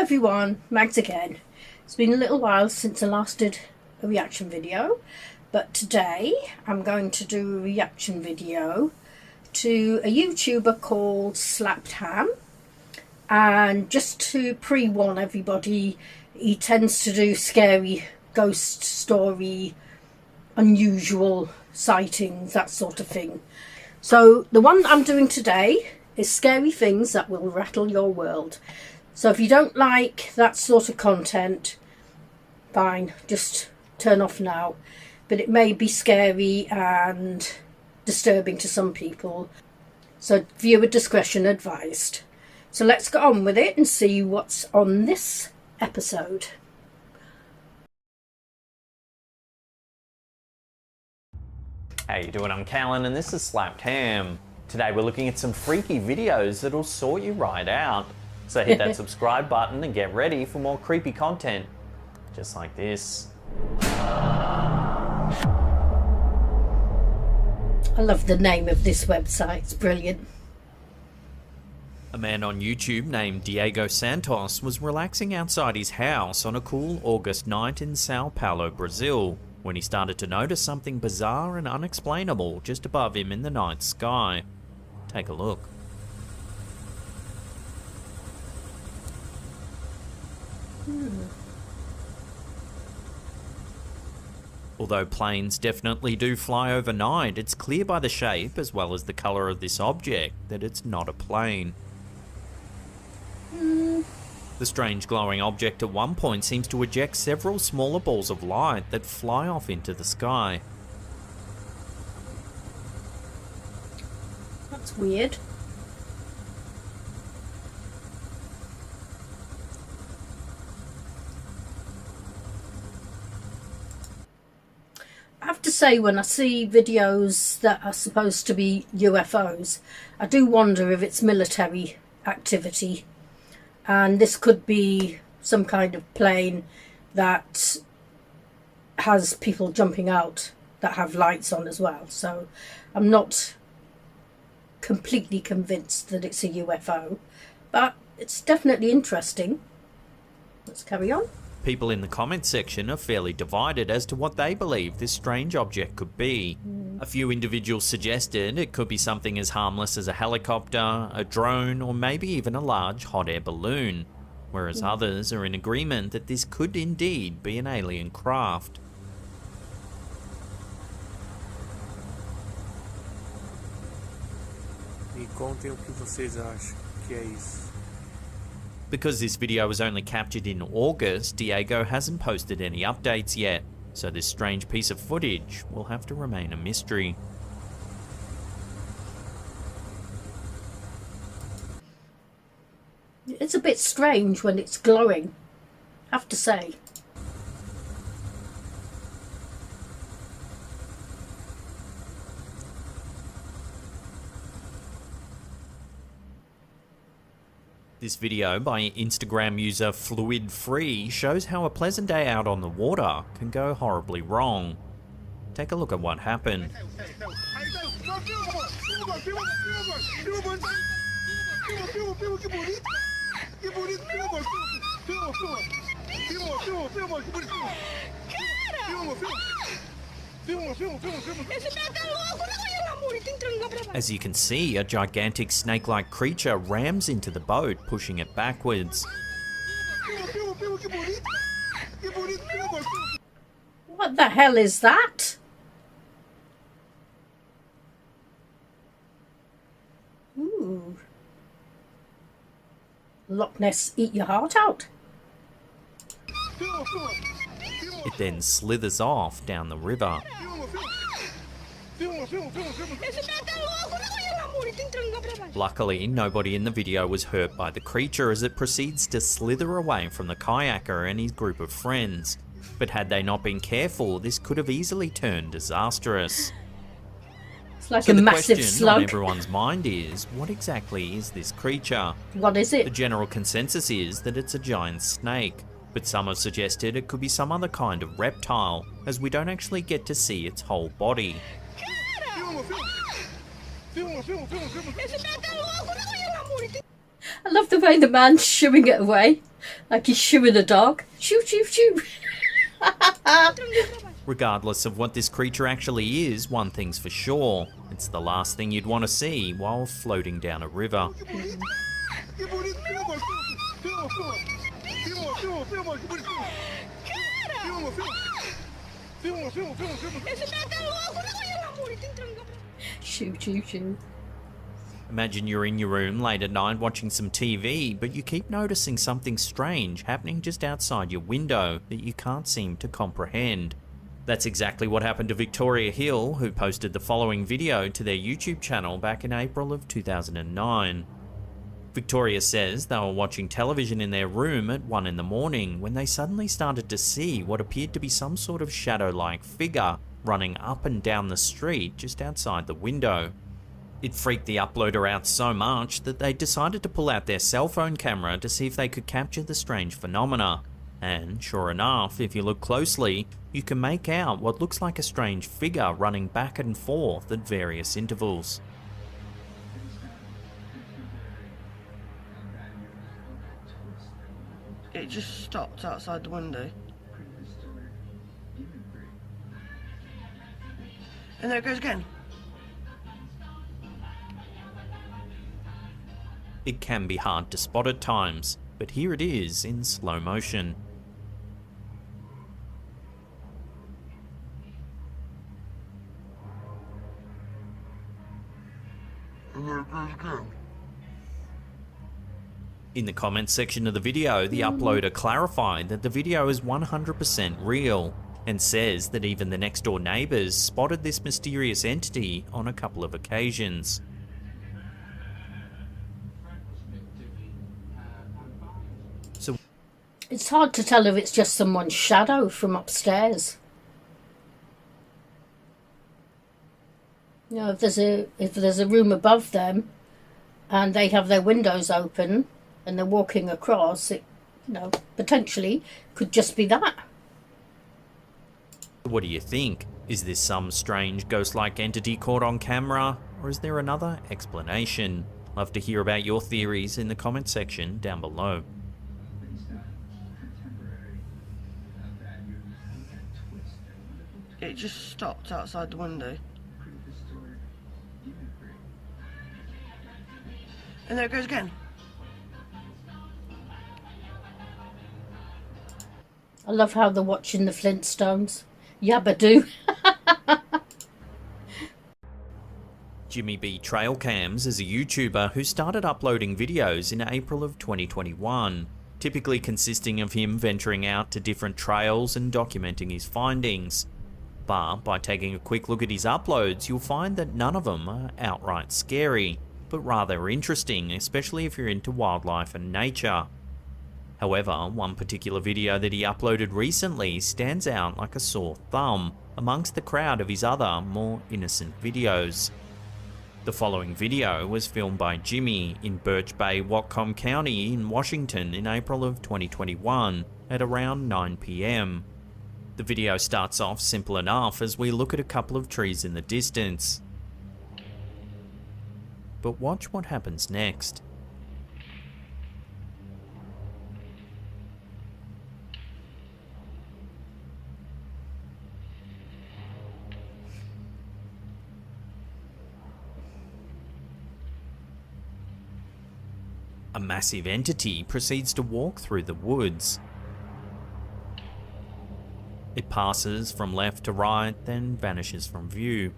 everyone, Mags again. It's been a little while since I last did a reaction video, but today I'm going to do a reaction video to a YouTuber called Slapped Ham. And just to pre-warn everybody, he tends to do scary ghost story, unusual sightings, that sort of thing. So the one I'm doing today is scary things that will rattle your world. So if you don't like that sort of content, fine, just turn off now. But it may be scary and disturbing to some people, so viewer discretion advised. So let's get on with it and see what's on this episode. How you doing? I'm Callan and this is Slapped Ham. Today we're looking at some freaky videos that'll sort you right out. So hit that subscribe button and get ready for more creepy content, just like this. I love the name of this website, it's brilliant. A man on YouTube named Diego Santos was relaxing outside his house on a cool August night in Sao Paulo, Brazil, when he started to notice something bizarre and unexplainable just above him in the night sky. Take a look. Although planes definitely do fly overnight, it's clear by the shape as well as the colour of this object that it's not a plane. The strange glowing object at one point seems to eject several smaller balls of light that fly off into the sky. That's weird. I have to say, when I see videos that are supposed to be UFOs, I do wonder if it's military activity. And this could be some kind of plane that has people jumping out that have lights on as well. So I'm not completely convinced that it's a UFO, but it's definitely interesting. Let's carry on. People in the comments section are fairly divided as to what they believe this strange object could be. A few individuals suggested it could be something as harmless as a helicopter, a drone, or maybe even a large hot air balloon, whereas others are in agreement that this could indeed be an alien craft. Me contem o que vocês acham que é isso. Because this video was only captured in August, Diego hasn't posted any updates yet, so this strange piece of footage will have to remain a mystery. It's a bit strange when it's glowing, I have to say. This video by Instagram user Fluid Free shows how a pleasant day out on the water can go horribly wrong. Take a look at what happened. As you can see, a gigantic snake-like creature rams into the boat, pushing it backwards. What the hell is that? Ooh. Loch Ness, eat your heart out. It then slithers off down the river. Luckily, nobody in the video was hurt by the creature as it proceeds to slither away from the kayaker and his group of friends. But had they not been careful, this could have easily turned disastrous. It's like So a the massive question slug. on everyone's mind is, what exactly is this creature? What is The it? general consensus is that it's a giant snake, but some have suggested it could be some other kind of reptile, as we don't actually get to see its whole body. I love the way the man's shooing it away, like he's shooing a dog. Shoo, shoo, shoo. Regardless of what this creature actually is, one thing's for sure. It's the last thing you'd want to see while floating down a river. Shoo, shoo, shoo. Imagine you're in your room late at night watching some TV, but you keep noticing something strange happening just outside your window that you can't seem to comprehend. That's exactly what happened to Victoria Hill, who posted the following video to their YouTube channel back in April of 2009. Victoria says they were watching television in their room at 1 in the morning when they suddenly started to see what appeared to be some sort of shadow-like figure running up and down the street just outside the window. It freaked the uploader out so much that they decided to pull out their cell phone camera to see if they could capture the strange phenomena. And sure enough, if you look closely, you can make out what looks like a strange figure running back and forth at various intervals. It just stopped outside the window. And there it goes again. It can be hard to spot at times, but here it is in slow motion. And there it goes again. In the comments section of the video, the uploader clarified that the video is 100% real, and says that even the next door neighbours spotted this mysterious entity on a couple of occasions. So It's hard to tell if it's just someone's shadow from upstairs. You know, if there's a room above them and they have their windows open and they're walking across, it, you know, potentially could just be that. what do you think? Is this some strange ghost-like entity caught on camera, or is there another explanation? Love to hear about your theories in the comment section down below. It just stopped outside the window. And there it goes again. I love how they're watching the Flintstones. Yabba-doo. Jimmy B Trailcams is a YouTuber who started uploading videos in April of 2021, typically consisting of him venturing out to different trails and documenting his findings. But by taking a quick look at his uploads, you'll find that none of them are outright scary, but rather interesting, especially if you're into wildlife and nature. However, one particular video that he uploaded recently stands out like a sore thumb amongst the crowd of his other, more innocent videos. The following video was filmed by Jimmy in Birch Bay, Whatcom County in Washington in April of 2021 at around 9 PM. The video starts off simple enough as we look at a couple of trees in the distance. But watch what happens next. A massive entity proceeds to walk through the woods. It passes from left to right, then vanishes from view.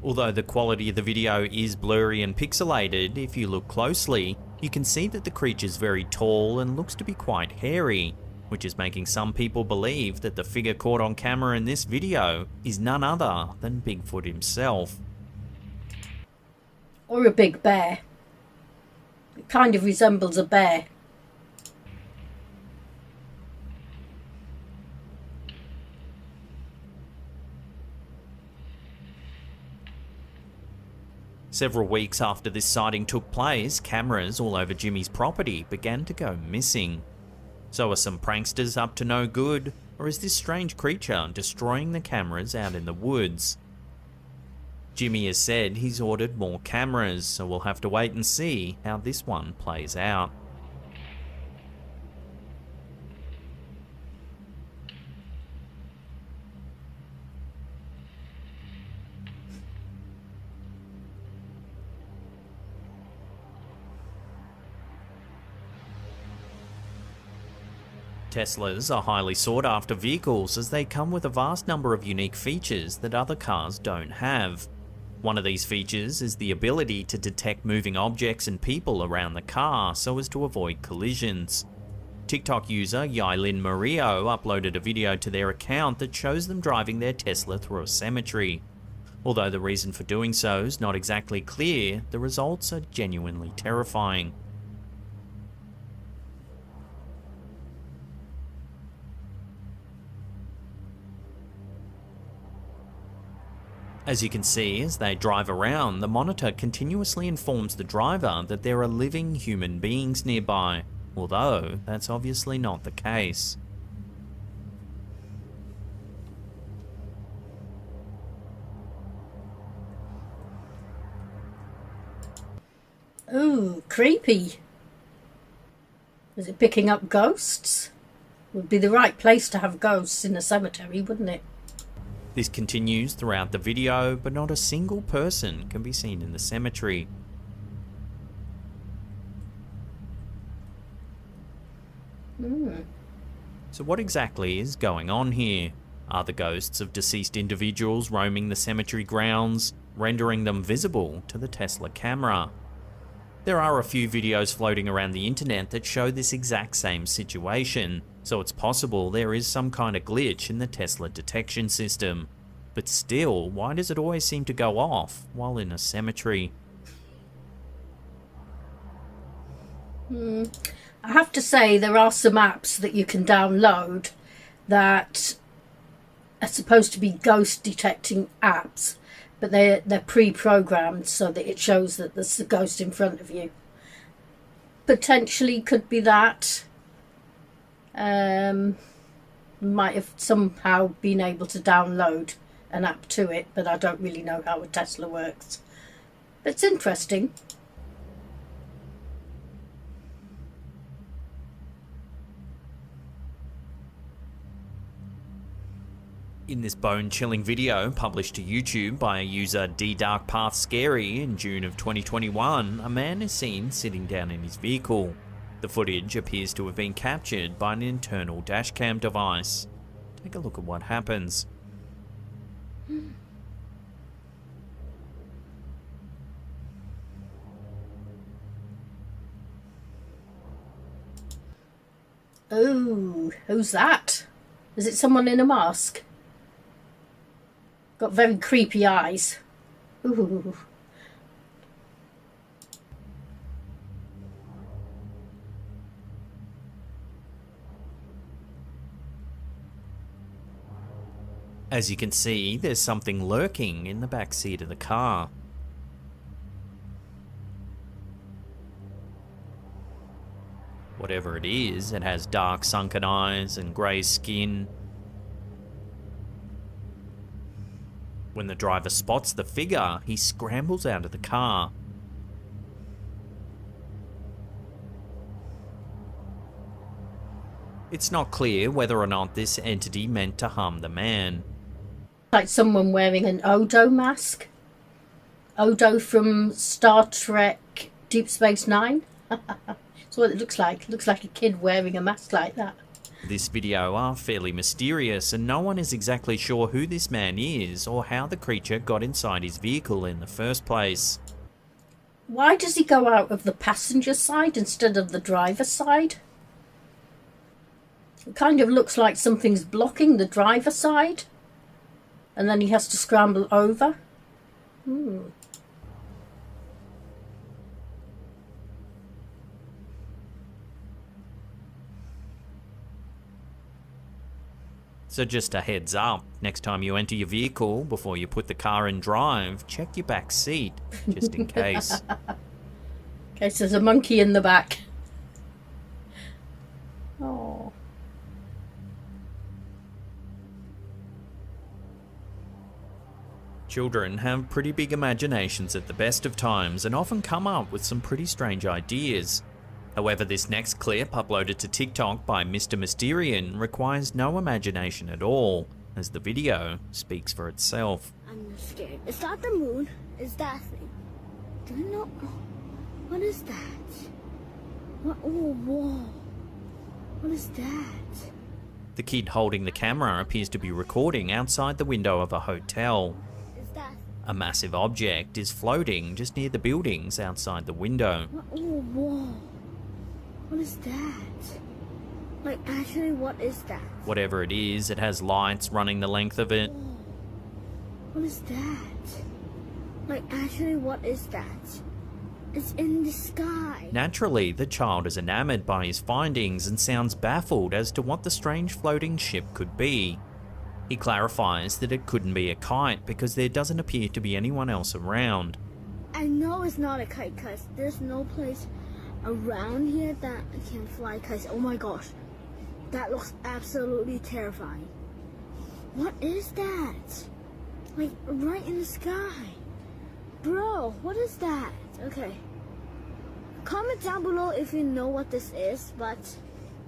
Although the quality of the video is blurry and pixelated, if you look closely, you can see that the creature's very tall and looks to be quite hairy, which is making some people believe that the figure caught on camera in this video is none other than Bigfoot himself. Or a big bear. It kind of resembles a bear. Several weeks after this sighting took place, cameras all over Jimmy's property began to go missing. So are some pranksters up to no good, or is this strange creature destroying the cameras out in the woods? Jimmy has said he's ordered more cameras, so we'll have to wait and see how this one plays out. Teslas are highly sought after vehicles as they come with a vast number of unique features that other cars don't have. One of these features is the ability to detect moving objects and people around the car so as to avoid collisions. TikTok user Yailin Murillo uploaded a video to their account that shows them driving their Tesla through a cemetery. Although the reason for doing so is not exactly clear, the results are genuinely terrifying. As you can see, as they drive around, the monitor continuously informs the driver that there are living human beings nearby, although that's obviously not the case. Ooh, creepy. Is it picking up ghosts? Would be the right place to have ghosts in a cemetery, wouldn't it? This continues throughout the video, but not a single person can be seen in the cemetery. So what exactly is going on here? Are the ghosts of deceased individuals roaming the cemetery grounds, rendering them visible to the Tesla camera? There are a few videos floating around the internet that show this exact same situation, so it's possible there is some kind of glitch in the Tesla detection system. But still, why does it always seem to go off while in a cemetery? I have to say there are some apps that you can download that are supposed to be ghost detecting apps, but they're pre-programmed so that it shows that there's a ghost in front of you. Potentially could be that. Might have somehow been able to download an app to it, but I don't really know how a Tesla works. But it's interesting. In this bone-chilling video published to YouTube by a user DDarkPathScary in June of 2021, a man is seen sitting down in his vehicle. The footage appears to have been captured by an internal dashcam device. Take a look at what happens. Ooh, who's that? Is it someone in a mask? Got very creepy eyes. Ooh. As you can see, there's something lurking in the back seat of the car. Whatever it is, it has dark sunken eyes and grey skin. When the driver spots the figure, he scrambles out of the car. It's not clear whether or not this entity meant to harm the man. Like someone wearing an Odo mask. Odo from Star Trek Deep Space Nine. That's what it looks like. It looks like a kid wearing a mask like that. This video are fairly mysterious, and no one is exactly sure who this man is or how the creature got inside his vehicle in the first place. Why does he go out of the passenger side instead of the driver's side? It kind of looks like something's blocking the driver's side, and then he has to scramble over. So just a heads up, next time you enter your vehicle, before you put the car in drive, check your back seat, just in case. Okay, so there's a monkey in the back. Oh. Children have pretty big imaginations at the best of times and often come up with some pretty strange ideas. However, this next clip uploaded to TikTok by Mr. Mysterian requires no imagination at all, as the video speaks for itself. I'm scared. Is that the moon? Is that thing? Do you know? What is that? What? Oh, whoa. What is that? The kid holding the camera appears to be recording outside the window of a hotel. Is that? A massive object is floating just near the buildings outside the window. What? Oh, whoa. What is that? Like, actually, what is that? Whatever it is, it has lights running the length of it. Whoa. What is that? Like, actually, what is that? It's in the sky. Naturally, the child is enamored by his findings and sounds baffled as to what the strange floating ship could be. He clarifies that it couldn't be a kite because there doesn't appear to be anyone else around. I know it's not a kite because there's no place around here that can fly kites. Oh my gosh. That looks absolutely terrifying. What is that? Like, right in the sky. Bro, what is that? Okay. Comment down below if you know what this is, but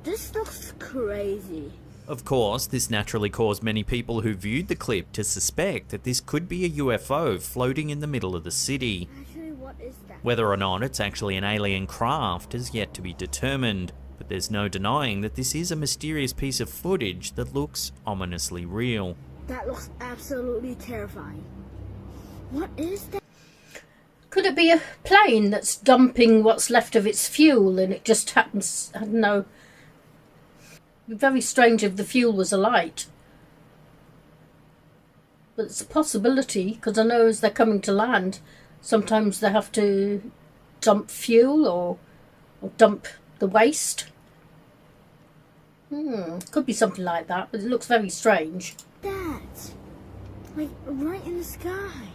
this looks crazy. Of course, this naturally caused many people who viewed the clip to suspect that this could be a UFO floating in the middle of the city. Actually, what is that? Whether or not it's actually an alien craft is yet to be determined, but there's no denying that this is a mysterious piece of footage that looks ominously real. That looks absolutely terrifying. What is that? Could it be a plane that's dumping what's left of its fuel and it just happens, I don't know. It'd be very strange if the fuel was alight. But it's a possibility, because I know as they're coming to land, sometimes they have to dump fuel or dump the waste. Could be something like that, but it looks very strange. That? Like, right in the sky.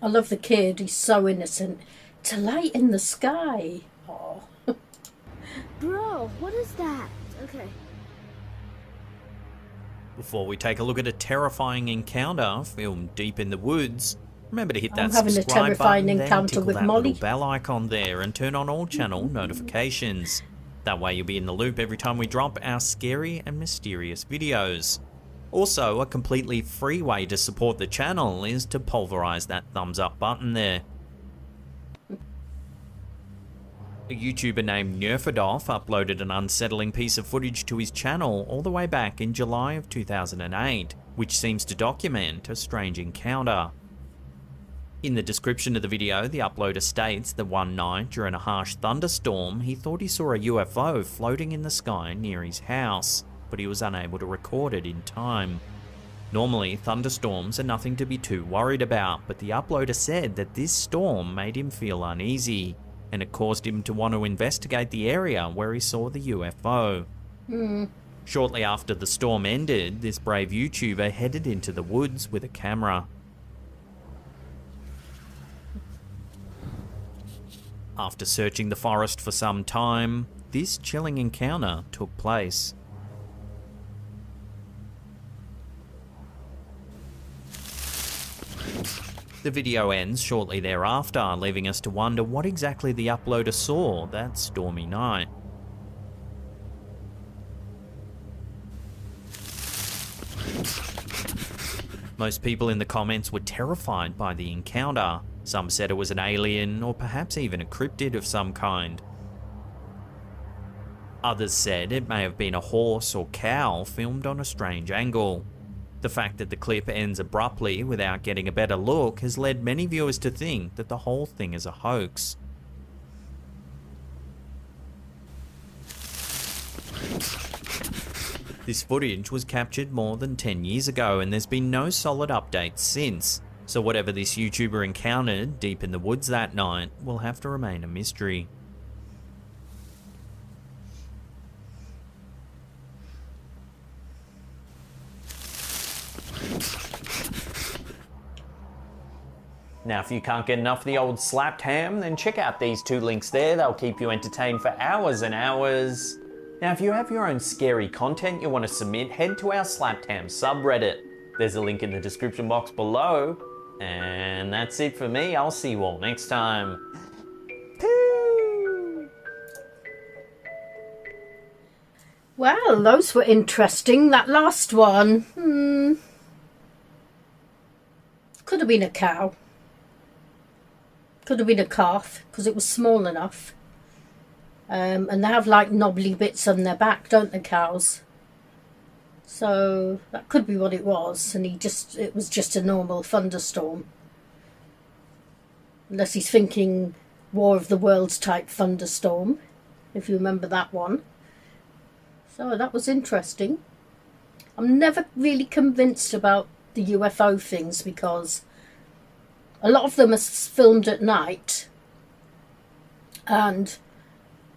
I love the kid, he's so innocent. It's a light in the sky. Oh. Bro, what is that? Okay. Before we take a look at a terrifying encounter filmed deep in the woods, remember to hit I'm that having a subscribe terrifying button, then encounter tickle with that Molly. little bell icon there and turn on all channel notifications. That way you'll be in the loop every time we drop our scary and mysterious videos. Also, a completely free way to support the channel is to pulverize that thumbs up button there. A YouTuber named Nerfadov uploaded an unsettling piece of footage to his channel all the way back in July of 2008, which seems to document a strange encounter. In the description of the video, the uploader states that one night during a harsh thunderstorm, he thought he saw a UFO floating in the sky near his house, but he was unable to record it in time. Normally, thunderstorms are nothing to be too worried about, but the uploader said that this storm made him feel uneasy, and it caused him to want to investigate the area where he saw the UFO. Shortly after the storm ended, this brave YouTuber headed into the woods with a camera. After searching the forest for some time, this chilling encounter took place. The video ends shortly thereafter, leaving us to wonder what exactly the uploader saw that stormy night. Most people in the comments were terrified by the encounter. Some said it was an alien, or perhaps even a cryptid of some kind. Others said it may have been a horse or cow filmed on a strange angle. The fact that the clip ends abruptly without getting a better look has led many viewers to think that the whole thing is a hoax. This footage was captured more than 10 years ago and there's been no solid updates since, so whatever this YouTuber encountered deep in the woods that night will have to remain a mystery. Now, if you can't get enough of the old slapped ham, then check out these two links there. They'll keep you entertained for hours and hours. Now, if you have your own scary content you want to submit, head to our slapped ham subreddit. There's a link in the description box below. And that's it for me. I'll see you all next time. Well, those were interesting. That last one, could have been a cow. Could have been a calf, because it was small enough. And they have like knobbly bits on their back, don't the cows? So that could be what it was, and it was just a normal thunderstorm. Unless he's thinking War of the Worlds type thunderstorm, if you remember that one. So that was interesting. I'm never really convinced about the UFO things, because a lot of them are filmed at night, and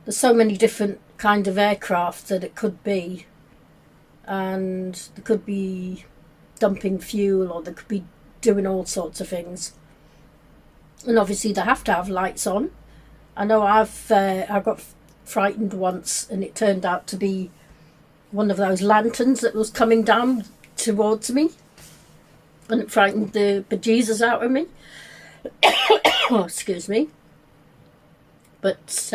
there's so many different kind of aircraft that it could be, and they could be dumping fuel, or they could be doing all sorts of things. And obviously they have to have lights on. I know I got frightened once, and it turned out to be one of those lanterns that was coming down towards me, and it frightened the bejesus out of me. Oh, excuse me. But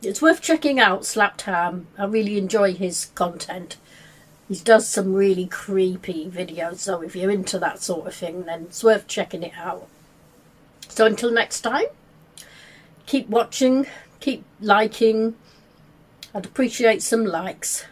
it's worth checking out, Slapped Ham. I really enjoy his content. He does some really creepy videos, so if you're into that sort of thing, then it's worth checking it out. So until next time, keep watching, keep liking. I'd appreciate some likes.